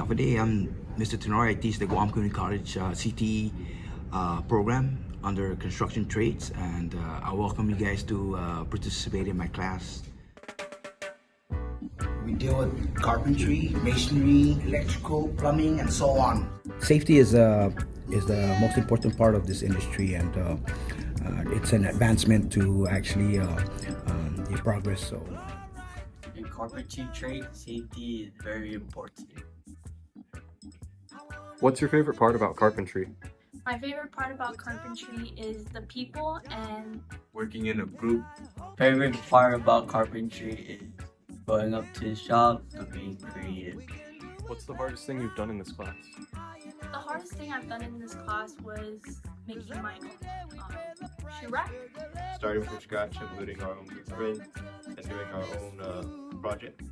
Today, I'm Mr. Tenor. I teach the Guam Community College CTE program under construction trades, and I welcome you guys to participate in my class. We deal with carpentry, masonry, electrical, plumbing, and so on. Safety is the most important part of this industry, and it's an advancement to actually the progress. So, in carpentry trade, safety is very important. What's your favorite part about carpentry? My favorite part about carpentry is the people and Working in a group. Favorite part about carpentry is going up to the shop and being creative. What's the hardest thing you've done in this class? the hardest thing I've done in this class was making my own shoe rack. Starting from scratch and building our own blueprint and doing our own project.